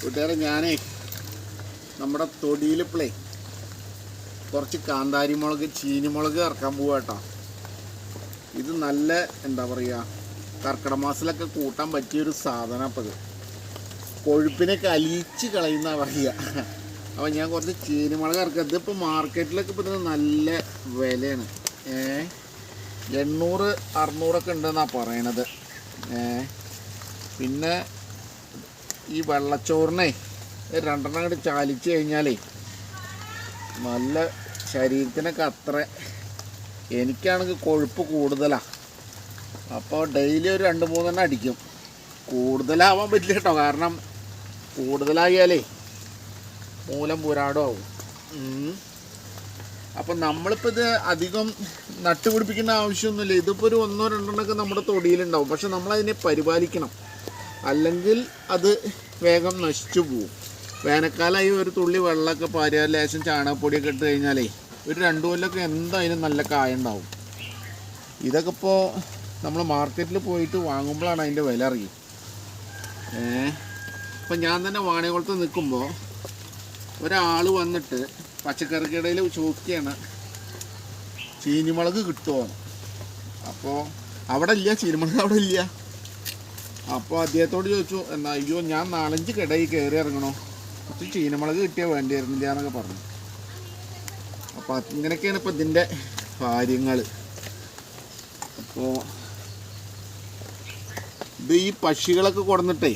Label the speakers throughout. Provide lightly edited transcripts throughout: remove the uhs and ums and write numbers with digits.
Speaker 1: കൂട്ടുകാരെ ഞാനേ നമ്മുടെ തൊടിയിലിപ്പോഴേ കുറച്ച് കാന്താരി മുളക് ചീനിമുളക് ഇറക്കാൻ പോവാ കേട്ടോ. ഇത് നല്ല എന്താ പറയുക, കർക്കിടക മാസത്തിലൊക്കെ കൂട്ടാൻ പറ്റിയൊരു സാധനം. അപ്പോൾ ഇത് കൊഴുപ്പിനൊക്കെ അലിയിച്ച് കളയുന്ന പറയുക. അപ്പോൾ ഞാൻ കുറച്ച് ചീനിമുളക് ഇറക്കാം. ഇതിപ്പോൾ മാർക്കറ്റിലൊക്കെ ഇപ്പോൾ ഇതിന് നല്ല വിലയാണ്. 800-600 ഉണ്ടെന്നാണ് പറയണത്. പിന്നെ ഈ വെള്ളച്ചോറിനെ 2 എണ്ണം കൂടി ചാലിച്ച് കഴിഞ്ഞാലേ നല്ല ശരീരത്തിനൊക്കെ അത്ര, എനിക്കാണെങ്കിൽ കൊഴുപ്പ് കൂടുതലാണ്. അപ്പോൾ ഡെയിലി ഒരു 2-3 എണ്ണം അടിക്കും. കൂടുതലാവാൻ പറ്റില്ല കേട്ടോ, കാരണം കൂടുതലായാലേ മൂലം പുരാടം ആവും. അപ്പം നമ്മളിപ്പോൾ ഇത് അധികം നട്ടുപിടിപ്പിക്കേണ്ട ആവശ്യമൊന്നുമില്ല. ഇതിപ്പോൾ ഒരു 1-2 എണ്ണമൊക്കെ നമ്മുടെ തൊടിയിലുണ്ടാവും. പക്ഷെ നമ്മളതിനെ പരിപാലിക്കണം, അല്ലെങ്കിൽ അത് വേഗം നശിച്ചു പോവും. വേനൽക്കാലമായി ഒരു തുള്ളി വെള്ളമൊക്കെ പാരിയാൽ ലേശം ചാണകപ്പൊടിയൊക്കെ ഇട്ട് കഴിഞ്ഞാലേ ഒരു 2 കൊല്ലമൊക്കെ എന്തായാലും നല്ല കായ ഉണ്ടാവും. ഇതൊക്കെ ഇപ്പോൾ നമ്മൾ മാർക്കറ്റിൽ പോയിട്ട് വാങ്ങുമ്പോഴാണ് അതിൻ്റെ വില അറിയും. ഇപ്പം ഞാൻ തന്നെ വാണിയകുളത്ത് നിൽക്കുമ്പോൾ ഒരാൾ വന്നിട്ട് പച്ചക്കറിക്കടയിൽ ചോദിക്കുകയാണ് ചീനിമുളക് കിട്ടുമോ. അപ്പോൾ അവിടെ ഇല്ല, ചീനിമുളക് അവിടെ ഇല്ല. അപ്പോൾ അദ്ദേഹത്തോട് ചോദിച്ചു, എന്നാ അയ്യോ ഞാൻ 4-5 കടയിൽ കയറി ഇറങ്ങണോ, കുറച്ച് ചീനിമുളക് കിട്ടിയാൽ വേണ്ടിയിരുന്നില്ല എന്നൊക്കെ പറഞ്ഞു. അപ്പോൾ ഇങ്ങനെയൊക്കെയാണ് ഇപ്പോൾ ഇതിൻ്റെ കാര്യങ്ങൾ. അപ്പോൾ ഇത് ഈ പക്ഷികളൊക്കെ കൊടുന്നിട്ടേ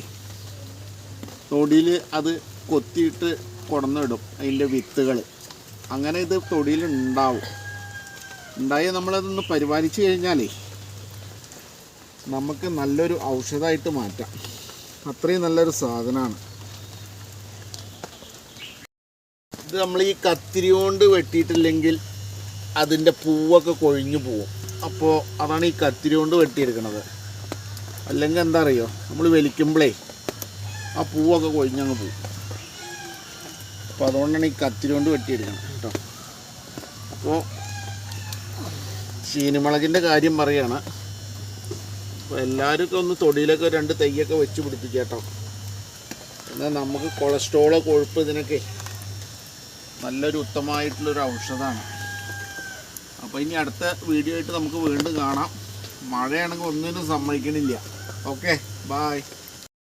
Speaker 1: തൊടിയിൽ അത് കൊത്തിയിട്ട് കൊടുന്നിടും അതിൻ്റെ വിത്തുകൾ. അങ്ങനെ ഇത് തൊടിയിൽ ഉണ്ടാവും. ഉണ്ടായി നമ്മളതൊന്ന് പരിപാലിച്ച് കഴിഞ്ഞാലേ നമുക്ക് നല്ലൊരു ഔഷധമായിട്ട് മാറ്റാം. അത്രയും നല്ലൊരു സാധനമാണ് ഇത്. നമ്മൾ ഈ കത്തിരി കൊണ്ട് വെട്ടിയിട്ടില്ലെങ്കിൽ അതിൻ്റെ പൂവൊക്കെ കൊഴിഞ്ഞു പോവും. അപ്പോൾ അതാണ് ഈ കത്തിരി കൊണ്ട് വെട്ടിയെടുക്കണത്. അല്ലെങ്കിൽ എന്താ അറിയോ, നമ്മൾ വലിക്കുമ്പോഴേ ആ പൂവൊക്കെ കൊഴിഞ്ഞങ്ങ് പോവും. അപ്പോൾ അതുകൊണ്ടാണ് ഈ കത്തിരി കൊണ്ട് വെട്ടിയെടുക്കണം കേട്ടോ. അപ്പോൾ ചീനിമുളകിൻ്റെ കാര്യം പറയുകയാണ്. അപ്പോൾ എല്ലാവർക്കും ഒന്ന് തൊടിയിലൊക്കെ 2 തൈയൊക്കെ വെച്ച് പിടിപ്പിക്കുക കേട്ടോ. എന്നാൽ നമുക്ക് കൊളസ്ട്രോളോ കൊഴുപ്പ് ഇതിനൊക്കെ നല്ലൊരു ഉത്തമമായിട്ടുള്ളൊരു ഔഷധമാണ്. അപ്പോൾ ഇനി അടുത്ത വീഡിയോ ആയിട്ട് നമുക്ക് വീണ്ടും കാണാം. മഴയാണെങ്കിൽ ഒന്നിനും സമ്മതിക്കണില്ല. Okay, bye.